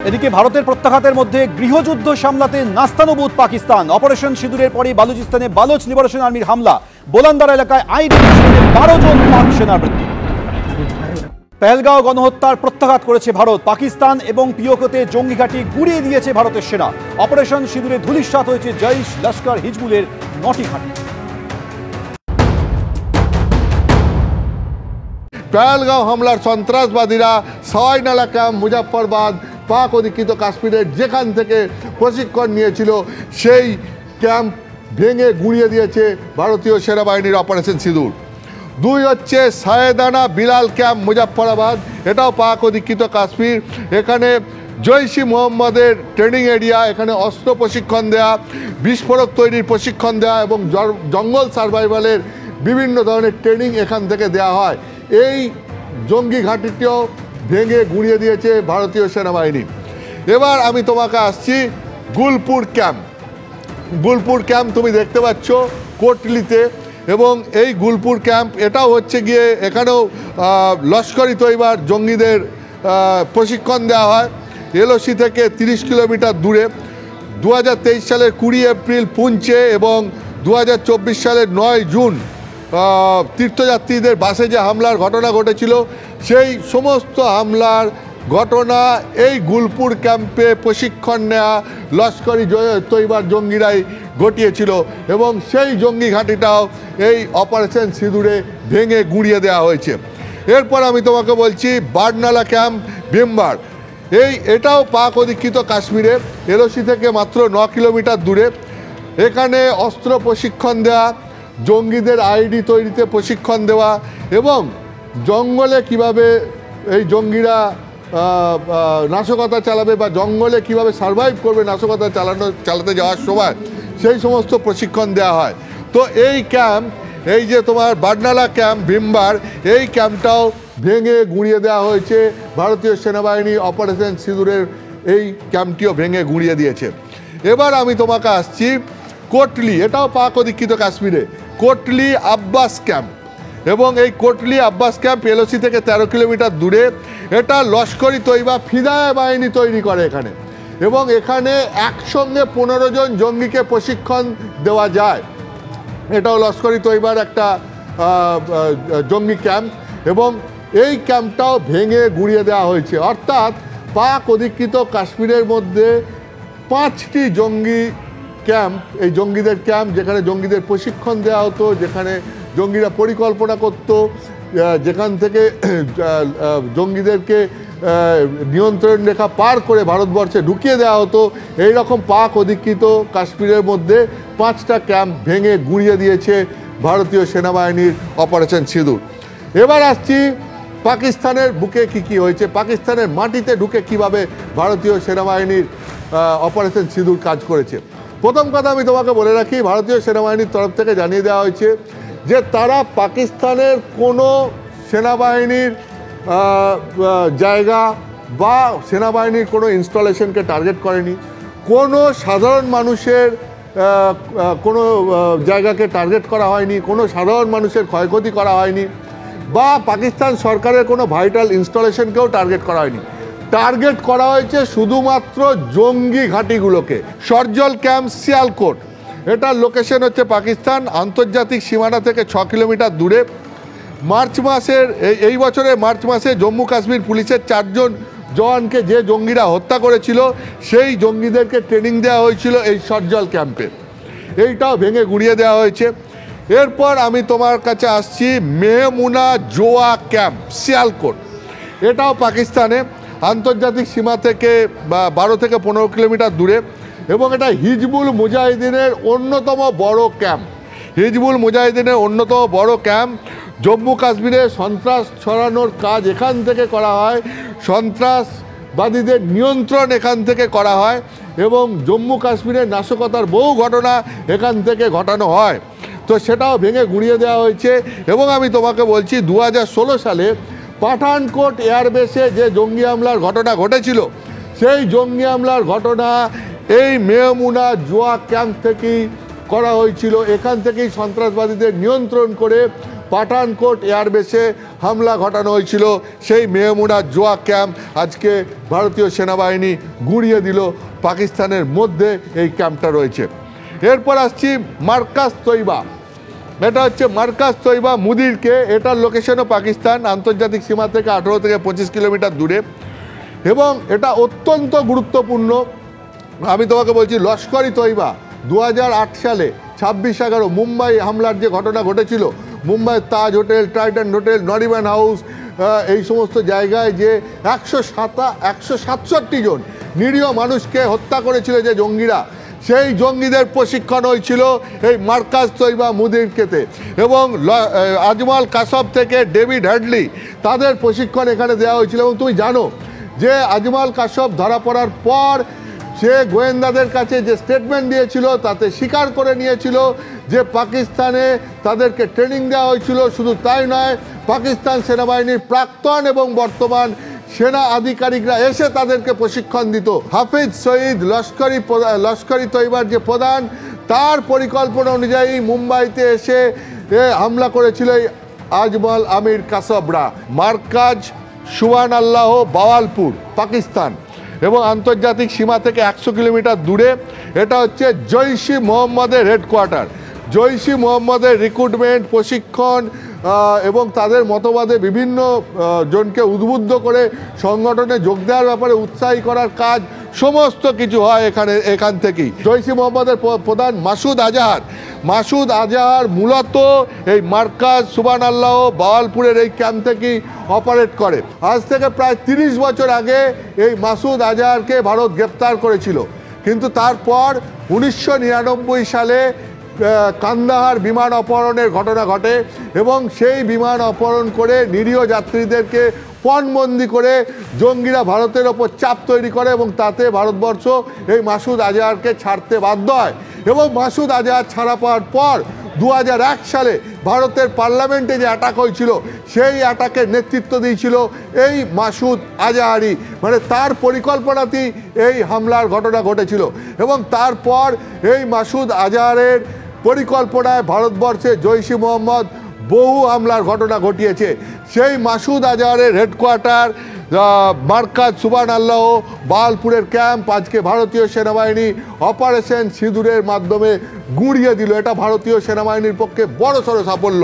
এদিকে ভারতের প্রত্যাঘাতের মধ্যে গৃহযুদ্ধ সামলাতে নাস্তানুবুদ পাকিস্তান। অপারেশন সিঁদুরের পরে বালুচিস্তানে বালোচ লিবারেশন আর্মির হামলা, বোলান্দারা এলাকায় আইডি 12 জন পাক সেনার মৃত্যু। পেহেলগাঁও গণহত্যার প্রত্যাঘাত করেছে ভারত। পাকিস্তান এবং পিওকেতে জঙ্গি ঘাঁটি গুড়িয়ে দিয়েছে ভারতের সেনা। অপারেশন সিঁদুরে ধূলিসাৎ হয়েছে জৈশ, লস্কর, হিজবুলের 9টি ঘাঁটি। পেহেলগাঁও হামলার সন্ত্রাসবাদীরা সওয়াইনালা ক্যাম্প, মুজাফফরবাদ, পাক অধিকৃত কাশ্মীরের যেখান থেকে প্রশিক্ষণ নিয়েছিল সেই ক্যাম্প ভেঙে গুঁড়িয়ে দিয়েছে ভারতীয় সেনাবাহিনীর অপারেশন সিঁদুর। 2 হচ্ছে সায়েদানা বিলাল ক্যাম্প, মুজাফফরাবাদ, এটাও পাক অধিকৃত কাশ্মীর। এখানে জৈশ ই মোহাম্মদের ট্রেনিং এরিয়া, এখানে অস্ত্র প্রশিক্ষণ দেয়া, বিস্ফোরক তৈরির প্রশিক্ষণ দেওয়া এবং জঙ্গল সার্ভাইভালের বিভিন্ন ধরনের ট্রেনিং এখান থেকে দেওয়া হয়। এই জঙ্গি ঘাঁটিটিও ভেঙে গুঁড়িয়ে দিয়েছে ভারতীয় সেনাবাহিনী। এবার আমি তোমাকে আসছি গুলপুর ক্যাম্প। গুলপুর ক্যাম্প তুমি দেখতে পাচ্ছ কোটলিতে, এবং এই গুলপুর ক্যাম্প এটাও হচ্ছে গিয়ে এখানেও লস্করি তৈবার জঙ্গিদের প্রশিক্ষণ দেওয়া হয়। এলওসি থেকে 30 কিলোমিটার দূরে। 2023 সালের 20 এপ্রিল পুঞ্চে এবং 2024 সালের 9 জুন তীর্থযাত্রীদের বাসে যে হামলার ঘটনা ঘটেছিল, সেই সমস্ত হামলার ঘটনা এই গুলপুর ক্যাম্পে প্রশিক্ষণ নেওয়া লস্করি তৈবার জঙ্গিরাই ঘটিয়েছিল, এবং সেই জঙ্গি ঘাঁটিটাও এই অপারেশন সিঁদুরে ভেঙে গুঁড়িয়ে দেওয়া হয়েছে। এরপর আমি তোমাকে বলছি বারনালা ক্যাম্প, ভীমবার। এটাও পাক অধিকৃত কাশ্মীরে, এলওসি থেকে মাত্র 9 কিলোমিটার দূরে। এখানে অস্ত্র প্রশিক্ষণ দেওয়া, জঙ্গিদের আইডি তৈরিতে প্রশিক্ষণ দেওয়া, এবং জঙ্গলে কিভাবে এই জঙ্গিরা নাশকতা চালাবে বা জঙ্গলে কিভাবে সারভাইভ করবে নাশকতা চালাতে যাওয়ার সময়, সেই সমস্ত প্রশিক্ষণ দেওয়া হয়। তো এই ক্যাম্প, এই যে তোমার বারনালা ক্যাম্প, ভীমবার, এই ক্যাম্পটাও ভেঙে গুঁড়িয়ে দেওয়া হয়েছে। ভারতীয় সেনাবাহিনী অপারেশন সিঁদুরের এই ক্যাম্পটিও ভেঙে গুঁড়িয়ে দিয়েছে। এবার আমি তোমাকে আসছি কোটলি, এটাও পাক অধিকৃত কাশ্মীরে, কোটলি আব্বাস ক্যাম্প। এবং এই কোটলি আব্বাস ক্যাম্প এলওসি থেকে 13 কিলোমিটার দূরে। এটা লস্করি তৈবা ফিদায়া বাহিনী তৈরি করে এখানে, এবং এখানে একসঙ্গে 15 জন জঙ্গিকে প্রশিক্ষণ দেওয়া যায়। এটাও লস্করি তৈবার একটা জঙ্গি ক্যাম্প, এবং এই ক্যাম্পটাও ভেঙে গুঁড়িয়ে দেওয়া হয়েছে। অর্থাৎ পাক অধিকৃত কাশ্মীরের মধ্যে 5টি জঙ্গি ক্যাম্প, এই জঙ্গিদের ক্যাম্প, যেখানে জঙ্গিদের প্রশিক্ষণ দেওয়া হতো, যেখানে জঙ্গিরা পরিকল্পনা করত, যেখান থেকে জঙ্গিদেরকে নিয়ন্ত্রণ রেখা পার করে ভারতবর্ষে ঢুকিয়ে দেওয়া হতো। এই রকম পাক অধিকৃত কাশ্মীরের মধ্যে 5টা ক্যাম্প ভেঙে গুঁড়িয়ে দিয়েছে ভারতীয় সেনাবাহিনীর অপারেশন সিঁদুর। এবার আসছি পাকিস্তানের বুকে কি হয়েছে, পাকিস্তানের মাটিতে ঢুকে কিভাবে ভারতীয় সেনাবাহিনীর অপারেশন সিঁদুর কাজ করেছে। প্রথম কথা আমি তোমাকে বলে রাখি, ভারতীয় সেনাবাহিনীর তরফ থেকে জানিয়ে দেওয়া হয়েছে যে তারা পাকিস্তানের কোনো সেনাবাহিনীর জায়গা বা সেনাবাহিনীর কোনো ইনস্টলেশনকে টার্গেট করেনি, কোনো সাধারণ মানুষের কোনো জায়গাকে টার্গেট করা হয়নি, কোনো সাধারণ মানুষের ক্ষয়ক্ষতি করা হয়নি, বা পাকিস্তান সরকারের কোনো ভাইটাল ইনস্টলেশনকেও টার্গেট করা হয়নি। টার্গেট করা হয়েছে শুধুমাত্র জঙ্গি ঘাঁটিগুলোকে। সরজল ক্যাম্প, সিয়ালকোট, এটার লোকেশন হচ্ছে পাকিস্তান আন্তর্জাতিক সীমানা থেকে 6 কিলোমিটার দূরে। মার্চ মাসের এই বছরের মার্চ মাসে জম্মু কাশ্মীর পুলিশের 4 জন জওয়ানকে যে জঙ্গিরা হত্যা করেছিল, সেই জঙ্গিদেরকে ট্রেনিং দেওয়া হয়েছিল এই সরজল ক্যাম্পে। এইটাও ভেঙে গুঁড়িয়ে দেওয়া হয়েছে। এরপর আমি তোমার কাছে আসছি মেহমুনা জোয়া ক্যাম্প, সিয়ালকোট, এটাও পাকিস্তানে আন্তর্জাতিক সীমা থেকে 12 থেকে 15 কিলোমিটার দূরে, এবং এটা হিজবুল মুজাহিদিনের অন্যতম বড় ক্যাম্প। হিজবুল মুজাহিদিনের অন্যতম বড় ক্যাম্প। জম্মু কাশ্মীরে সন্ত্রাস ছড়ানোর কাজ এখান থেকে করা হয়, সন্ত্রাসবাদীদের নিয়ন্ত্রণ এখান থেকে করা হয়, এবং জম্মু কাশ্মীরের নাশকতার বহু ঘটনা এখান থেকে ঘটানো হয়। তো সেটাও ভেঙে গুঁড়িয়ে দেওয়া হয়েছে। এবং আমি তোমাকে বলছি 2016 সালে পাঠানকোট এয়ারবেসে যে জঙ্গি হামলার ঘটনা ঘটেছিল, সেই জঙ্গি হামলার ঘটনা এই মেহমুনা জোয়া ক্যাম্প থেকেই করা হয়েছিল। এখান থেকেই সন্ত্রাসবাদীদের নিয়ন্ত্রণ করে পাঠানকোট এয়ারবেসে হামলা ঘটানো হয়েছিল সেই মেহমুনার জোয়া ক্যাম্প আজকে ভারতীয় সেনাবাহিনী গুঁড়িয়ে দিল। পাকিস্তানের মধ্যে এই ক্যাম্পটা রয়েছে। এরপর আসছি মার্কাজ তৈবা। এটা হচ্ছে মার্কাজ তৈবা মুদিরকে, এটার লোকেশনও পাকিস্তান, আন্তর্জাতিক সীমা থেকে 18 থেকে 25 কিলোমিটার দূরে এবং এটা অত্যন্ত গুরুত্বপূর্ণ। আমি তোমাকে বলছি লস্করি তৈবা 2008 সালে 26/11 মুম্বাই হামলার যে ঘটনা ঘটেছিল, Mumbai Taj hotel, Trident hotel, Nariman house, এই সমস্ত জায়গায় যে 167 জন নিরীহ মানুষকে হত্যা করেছিল যে জঙ্গিরা, সেই জঙ্গিদের প্রশিক্ষণ হয়েছিল এই মার্কাজ তৈবা মুদিরকেতে এবং আজমল কাসব থেকে ডেভিড হ্যাডলি তাদের প্রশিক্ষণ এখানে দেওয়া হয়েছিল। এবং তুমি জানো যে আজমল কাসব ধরা পড়ার পর সে গোয়েন্দাদের কাছে যে স্টেটমেন্ট দিয়েছিল তাতে স্বীকার করে নিয়েছিল যে পাকিস্তানে তাদেরকে ট্রেনিং দেওয়া হয়েছিল। শুধু তাই নয়, পাকিস্তান সেনাবাহিনীর প্রাক্তন এবং বর্তমান সেনা আধিকারিকরা এসে তাদেরকে প্রশিক্ষণ দিত। হাফিজ সঈদ লস্করি তৈবার যে প্রধান, তার পরিকল্পনা অনুযায়ী মুম্বাইতে এসে হামলা করেছিল আজমল আমির কাসবরা। মার্কাজ সুবহান আল্লাহ বাওয়ালপুর পাকিস্তান এবং আন্তর্জাতিক সীমা থেকে 100 কিলোমিটার দূরে। এটা হচ্ছে জৈশ ই মোহাম্মদের হেডকোয়ার্টার। জৈশ ই মোহাম্মদের রিক্রুটমেন্ট, প্রশিক্ষণ এবং তাদের মতবাদে বিভিন্ন জনকে উদ্বুদ্ধ করে সংগঠনে যোগ দেওয়ার ব্যাপারে উৎসাহী করার কাজ সমস্ত কিছু হয় এখান থেকেই। জৈশ ই মোহাম্মদের প্রধান মাসুদ আজহার মূলত এই মার্কাজ সুবহান আল্লাহ বাওয়ালপুরের এই ক্যাম্প থেকেই অপারেট করে। আজ থেকে প্রায় 30 বছর আগে এই মাসুদ আজহারকে ভারত গ্রেপ্তার করেছিল, কিন্তু তারপর 1999 সালে কান্দাহার বিমান অপহরণের ঘটনা ঘটে এবং সেই বিমান অপহরণ করে নিরীহ যাত্রীদেরকে পণবন্দি করে জঙ্গিরা ভারতের ওপর চাপ তৈরি করে এবং তাতে ভারতবর্ষ এই মাসুদ আজহারকে ছাড়তে বাধ্য হয়। এবং মাসুদ আজহার ছাড়া পাওয়ার পর 2001 সালে ভারতের পার্লামেন্টে যে অ্যাটাক হয়েছিল, সেই অ্যাটাকের নেতৃত্ব দিয়েছিল এই মাসুদ আজহারই, মানে তার পরিকল্পনাতেই এই হামলার ঘটনা ঘটেছিল। এবং তারপর এই মাসুদ আজহারের পরিকল্পনায় ভারতবর্ষে জৈশ ই মোহাম্মদ বহু হামলার ঘটনা ঘটিয়েছে। সেই মাসুদ আজহারের হেডকোয়ার্টার মার্কাজ সুবহান আল্লাহ বাওয়ালপুরের ক্যাম্প আজকে ভারতীয় সেনাবাহিনী অপারেশন সিঁদুরের মাধ্যমে গুঁড়িয়ে দিল। এটা ভারতীয় সেনাবাহিনীর পক্ষে বড়সড় সাফল্য।